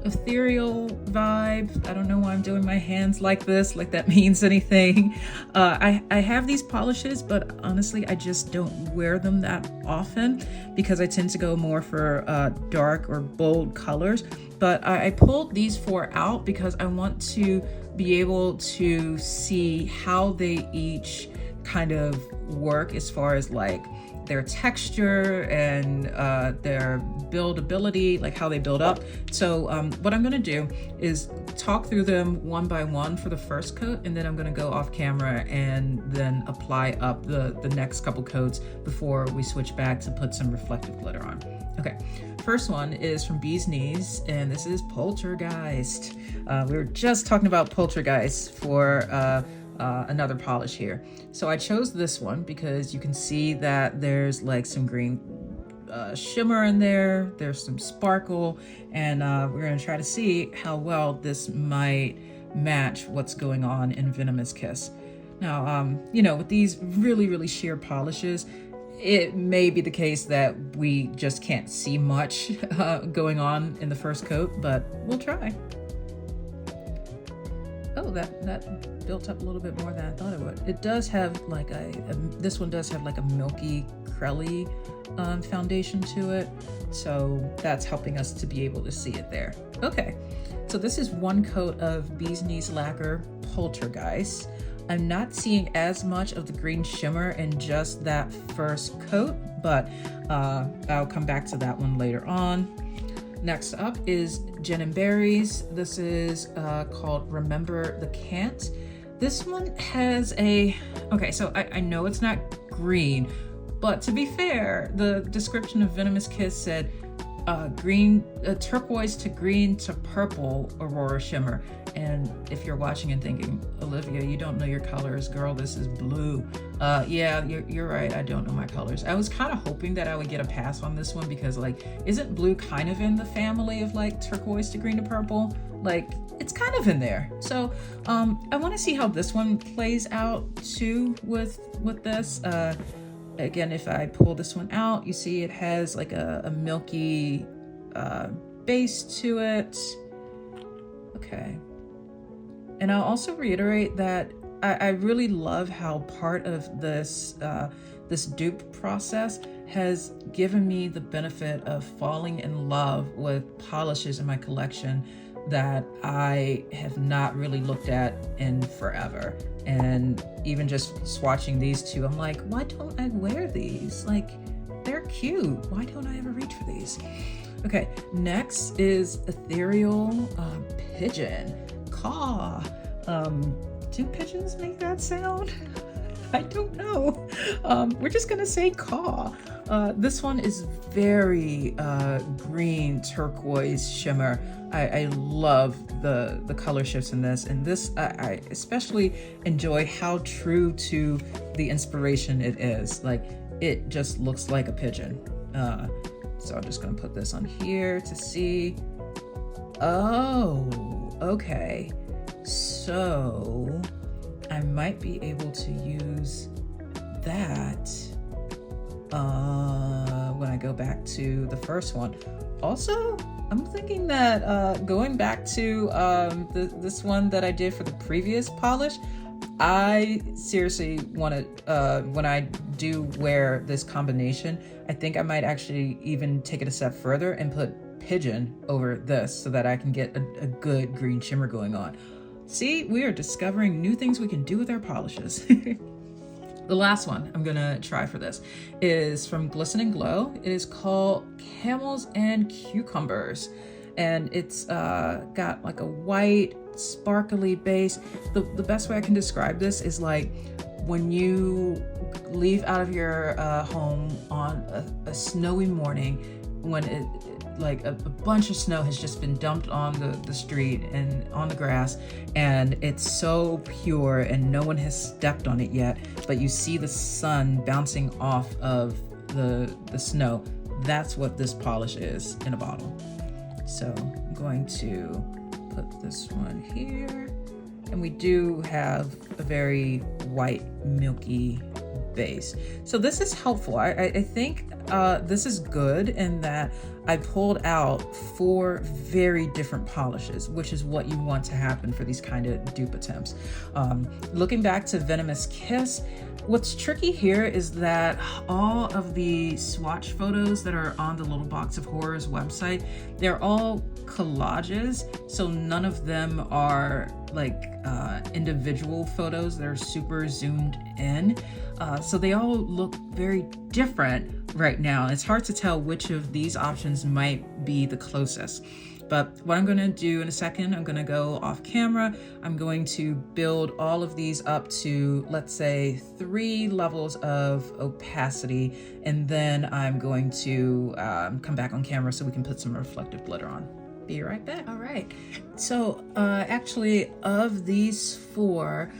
Speaker 1: ethereal vibe. I don't know why I'm doing my hands like this, like that means anything. I have these polishes, but honestly, I just don't wear them that often because I tend to go more for dark or bold colors. But I pulled these 4 out because I want to be able to see how they each kind of work as far as like their texture and their buildability, like how they build up. So what I'm gonna do is talk through them one by one for the first coat, and then I'm gonna go off camera and then apply up the next couple coats before we switch back to put some reflective glitter on. Okay, first one is from Bee's Knees, and this is Poltergeist. We were just talking about Poltergeist for another polish here. So I chose this one because you can see that there's like some green shimmer in there, there's some sparkle, and we're gonna try to see how well this might match what's going on in Venomous Kiss. Now, you know, with these really sheer polishes, it may be the case that we just can't see much going on in the first coat, but we'll try. Oh, that built up a little bit more than I thought it would. It does have like this one does have like a milky, crelly foundation to it. So that's helping us to be able to see it there. Okay, so this is one coat of Bee's Knees Lacquer Poltergeist. I'm not seeing as much of the green shimmer in just that first coat, but I'll come back to that one later on. Next up is Gin and Berries. This is called Remember the Can't. This one has okay, so I know it's not green, but to be fair, the description of Venomous Kiss said green, turquoise to green to purple Aurora Shimmer. And if you're watching and thinking, Olivia, you don't know your colors, girl, this is blue. Yeah, you're right, I don't know my colors. I was kind of hoping that I would get a pass on this one because like, isn't blue kind of in the family of like turquoise to green to purple? Like, it's kind of in there. So I want to see how this one plays out too with this. Again, if I pull this one out, you see it has like a milky base to it. Okay. And I'll also reiterate that I really love how part of this this dupe process has given me the benefit of falling in love with polishes in my collection that I have not really looked at in forever. And even just swatching these two, I'm like, why don't I wear these? Like, they're cute. Why don't I ever reach for these? Okay, next is Ethereal Pigeon. Caw. Do pigeons make that sound? I don't know. We're just gonna say caw. This one is very green turquoise shimmer. I love the color shifts in this, and this I especially enjoy how true to the inspiration it is. Like, it just looks like a pigeon. So I'm just gonna put this on here to see. Oh, okay. So I might be able to use that when I go back to the first one. Also, I'm thinking that going back to this one that I did for the previous polish, I seriously want to, when I do wear this combination, I think I might actually even take it a step further and put pigeon over this so that I can get a good green shimmer going on. See, we are discovering new things we can do with our polishes. The last one I'm gonna try for this is from Glisten and Glow. It is called Camels and Cucumbers. And it's got like a white, sparkly base. The best way I can describe this is like when you leave out of your home on a snowy morning, when it like a bunch of snow has just been dumped on the street and on the grass, and it's so pure and no one has stepped on it yet, but you see the sun bouncing off of the snow. That's what this polish is in a bottle. So I'm going to put this one here, and we do have a very white, milky base. So this is helpful. I think this is good in that I pulled out 4 very different polishes, which is what you want to happen for these kind of dupe attempts. Looking back to Venomous Kiss, what's tricky here is that all of the swatch photos that are on the Little Box of Horrors website, they're all collages, so none of them are like individual photos. They're super zoomed in, so they all look very different right now. It's hard to tell which of these options might be the closest. But what I'm gonna do in a second, I'm gonna go off camera. I'm going to build all of these up to, let's say, 3 levels of opacity, and then I'm going to come back on camera so we can put some reflective glitter on. Be right back. All right, so actually of these 4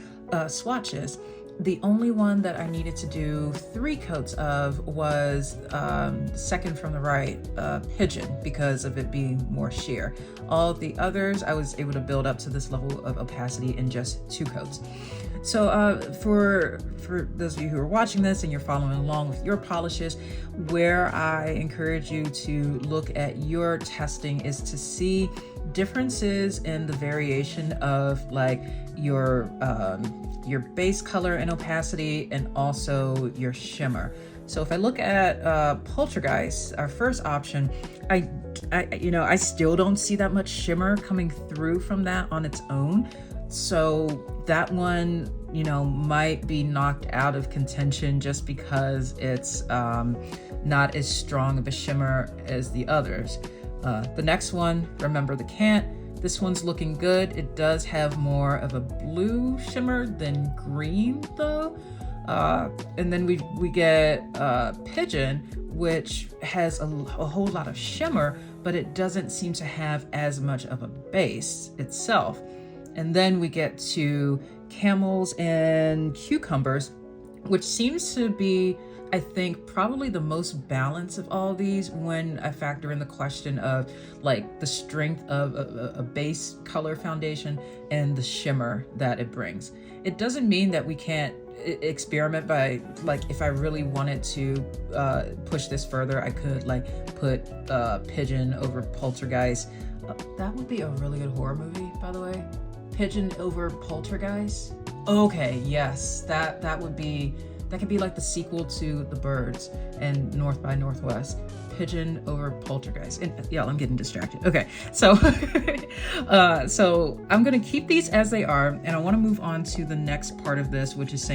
Speaker 1: swatches, the only one that I needed to do 3 coats of was second from the right, Pigeon, because of it being more sheer. All the others I was able to build up to this level of opacity in just 2 coats. So for those of you who are watching this and you're following along with your polishes, where I encourage you to look at your testing is to see differences in the variation of like your base color and opacity, and also your shimmer. So if I look at Poltergeist, our first option, I still don't see that much shimmer coming through from that on its own. So that one, might be knocked out of contention just because it's not as strong of a shimmer as the others. The next one, Remember the Cant. This one's looking good. It does have more of a blue shimmer than green though. And then we get Pigeon, which has a whole lot of shimmer, but it doesn't seem to have as much of a base itself. And then we get to Camels and Cucumbers, which seems to be, I think, probably the most balanced of all these when I factor in the question of like the strength of a base color foundation and the shimmer that it brings. It doesn't mean that we can't experiment by, like, if I really wanted to push this further, I could like put Pigeon over Poltergeist. That would be a really good horror movie, by the way. Pigeon over Poltergeist. Okay, yes, that could be like the sequel to The Birds and North by Northwest. Pigeon over Poltergeist. And yeah, I'm getting distracted. Okay, so so I'm gonna keep these as they are, and I want to move on to the next part of this, which is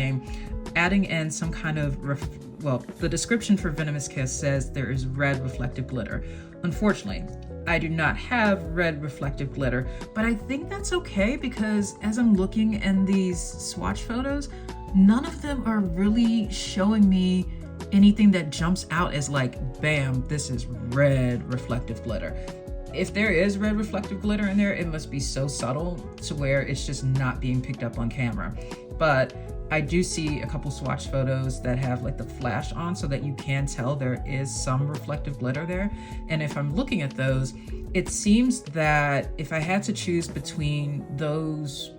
Speaker 1: adding in some kind of the description for Venomous Kiss says there is red reflective glitter. Unfortunately, I do not have red reflective glitter, but I think that's okay because as I'm looking in these swatch photos, none of them are really showing me anything that jumps out as like, bam, this is red reflective glitter. If there is red reflective glitter in there, it must be so subtle to where it's just not being picked up on camera. But I do see a couple swatch photos that have like the flash on so that you can tell there is some reflective glitter there. And if I'm looking at those, it seems that if I had to choose between those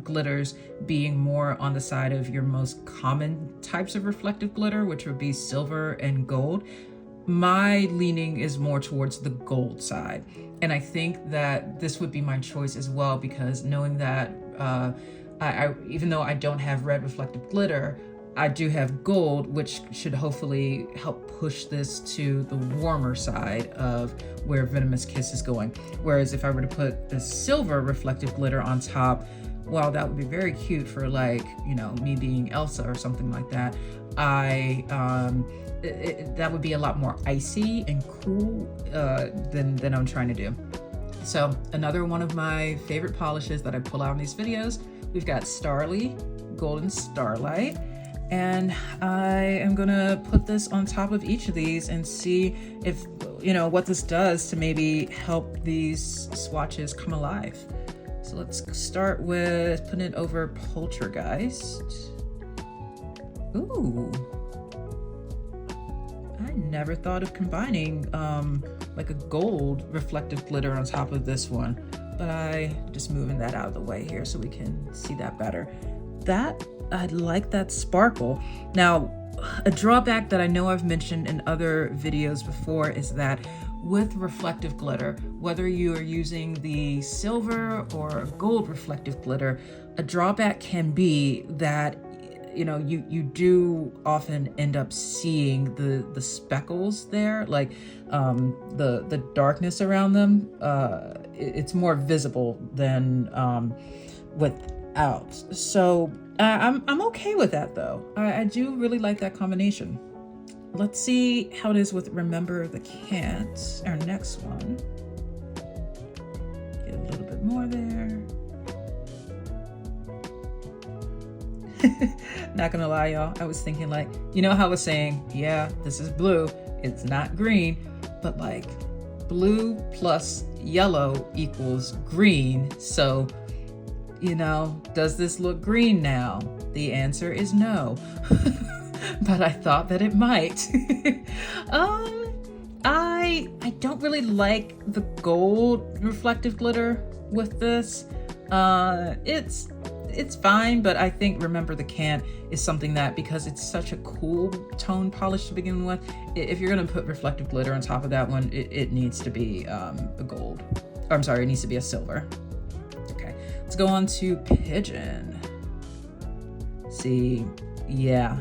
Speaker 1: glitters being more on the side of your most common types of reflective glitter, which would be silver and gold, my leaning is more towards the gold side. And I think that this would be my choice as well, because knowing that even though I don't have red reflective glitter, I do have gold, which should hopefully help push this to the warmer side of where Venomous Kiss is going. Whereas if I were to put the silver reflective glitter on top, while that would be very cute for, like, you know, me being Elsa or something like that, that would be a lot more icy and cool than I'm trying to do. So another one of my favorite polishes that I pull out in these videos, we've got Starly, Golden Starlight. And I am gonna put this on top of each of these and see if, you know, what this does to maybe help these swatches come alive. So let's start with putting it over Poltergeist. Ooh. I never thought of combining like a gold reflective glitter on top of this one, but I just moving that out of the way here so we can see that better. I like that sparkle. Now, a drawback that I know I've mentioned in other videos before is that with reflective glitter, whether you are using the silver or gold reflective glitter, a drawback can be that, you know, you do often end up seeing the speckles there, like the darkness around them. It's more visible than without. So I'm okay with that though. I do really like that combination. Let's see how it is with Remember the Can't, our next one. Get a little bit more there. Not gonna lie, y'all, I was thinking, like, you know how I was saying, yeah, this is blue, it's not green, but like blue plus yellow equals green. So, you know, does this look green now? The answer is no. But I thought that it might. I don't really like the gold reflective glitter with this. It's fine, but I think Remember the Can't is something that, because it's such a cool tone polish to begin with, if you're gonna put reflective glitter on top of that one, it needs to be a gold. Or, I'm sorry, it needs to be a silver. Okay, let's go on to Pigeon. See, yeah,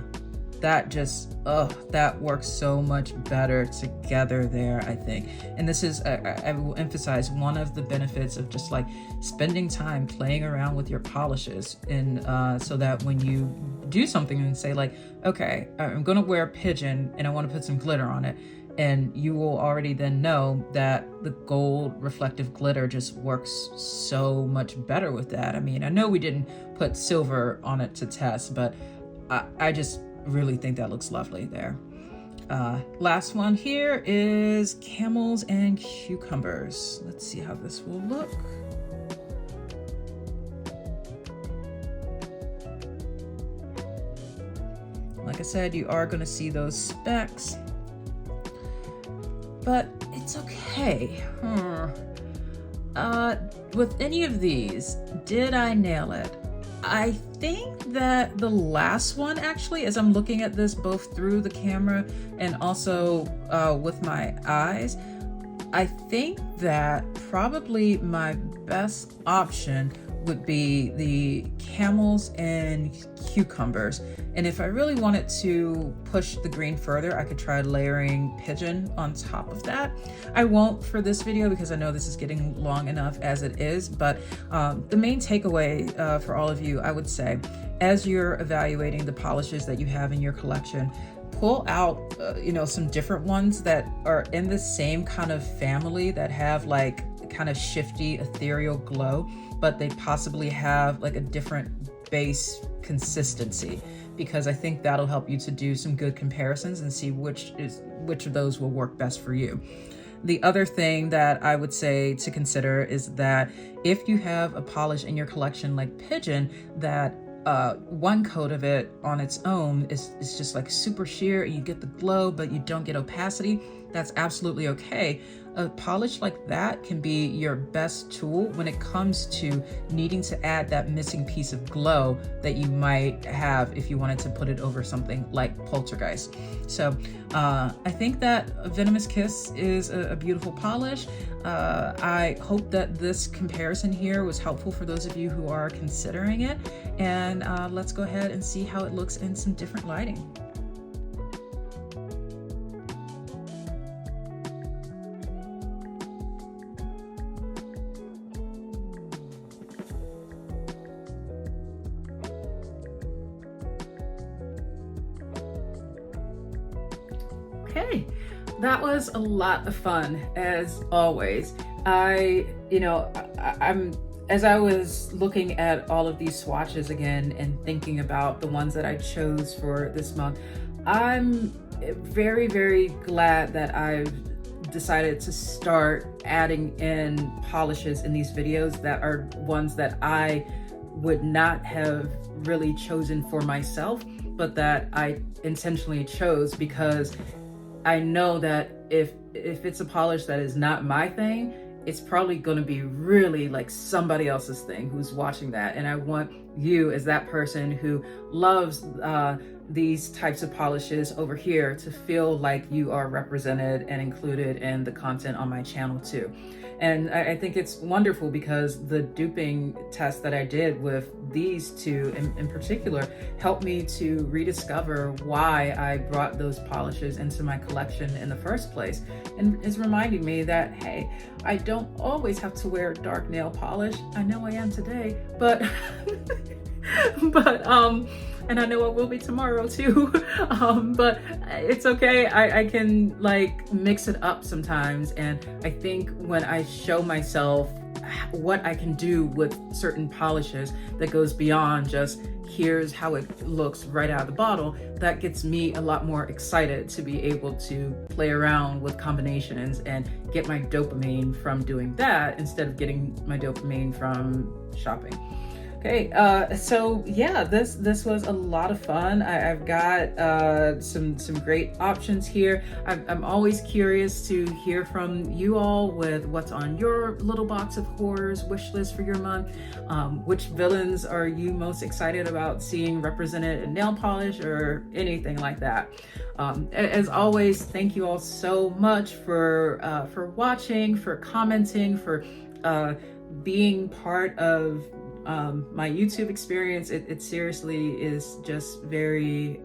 Speaker 1: that just, that works so much better together there, I think. And this is, I will emphasize, one of the benefits of just like spending time playing around with your polishes, and so that when you do something and say like, okay, I'm gonna wear Pigeon and I want to put some glitter on it, and you will already then know that the gold reflective glitter just works so much better with that. I mean, I know we didn't put silver on it to test, but I just really think that looks lovely there. Last one here is Camels and Cucumbers. Let's see how this will look. Like I said, you are going to see those specks, but it's okay. With any of these, did I nail it? I think that the last one, actually, as I'm looking at this both through the camera and also with my eyes, I think that probably my best option would be the Camels and Cucumbers. And if I really wanted to push the green further, I could try layering Pigeon on top of that. I won't for this video because I know this is getting long enough as it is, but the main takeaway for all of you, I would say, as you're evaluating the polishes that you have in your collection, pull out some different ones that are in the same kind of family, that have like kind of shifty ethereal glow, but they possibly have like a different base consistency, because I think that'll help you to do some good comparisons and see which of those will work best for you. The other thing that I would say to consider is that if you have a polish in your collection like Pigeon, that one coat of it on its own is just like super sheer and you get the glow, but you don't get opacity, that's absolutely okay. A polish like that can be your best tool when it comes to needing to add that missing piece of glow that you might have if you wanted to put it over something like Poltergeist. So I think that Venomous Kiss is a beautiful polish. I hope that this comparison here was helpful for those of you who are considering it. And let's go ahead and see how it looks in some different lighting. Okay, that was a lot of fun as always. As I was looking at all of these swatches again and thinking about the ones that I chose for this month, I'm very, very glad that I've decided to start adding in polishes in these videos that are ones that I would not have really chosen for myself, but that I intentionally chose because I know that if it's a polish that is not my thing, it's probably going to be really like somebody else's thing who's watching that. And I want you as that person who loves these types of polishes over here to feel like you are represented and included in the content on my channel too. And I think it's wonderful because the duping test that I did with these two in particular helped me to rediscover why I brought those polishes into my collection in the first place. And it's reminding me that, hey, I don't always have to wear dark nail polish. I know I am today, but and I know I will be tomorrow too. But it's okay. I can like mix it up sometimes. And I think when I show myself what I can do with certain polishes that goes beyond just here's how it looks right out of the bottle, that gets me a lot more excited to be able to play around with combinations and get my dopamine from doing that instead of getting my dopamine from shopping. Okay, so yeah, this was a lot of fun. I've got some great options here. I'm always curious to hear from you all with what's on your little box of horrors wish list for your month. Which villains are you most excited about seeing represented in nail polish or anything like that? As always, thank you all so much for watching, for commenting, for being part of my YouTube experience. It seriously is just very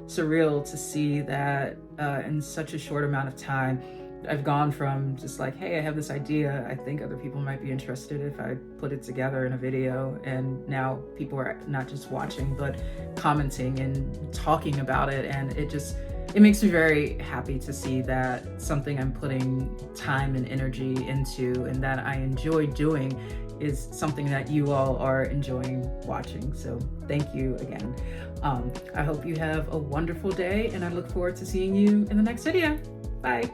Speaker 1: surreal to see that in such a short amount of time I've gone from just like, hey, I have this idea, I think other people might be interested if I put it together in a video, and now people are not just watching but commenting and talking about it, and it makes me very happy to see that something I'm putting time and energy into and that I enjoy doing is something that you all are enjoying watching. So thank you again. I hope you have a wonderful day, and I look forward to seeing you in the next video. Bye.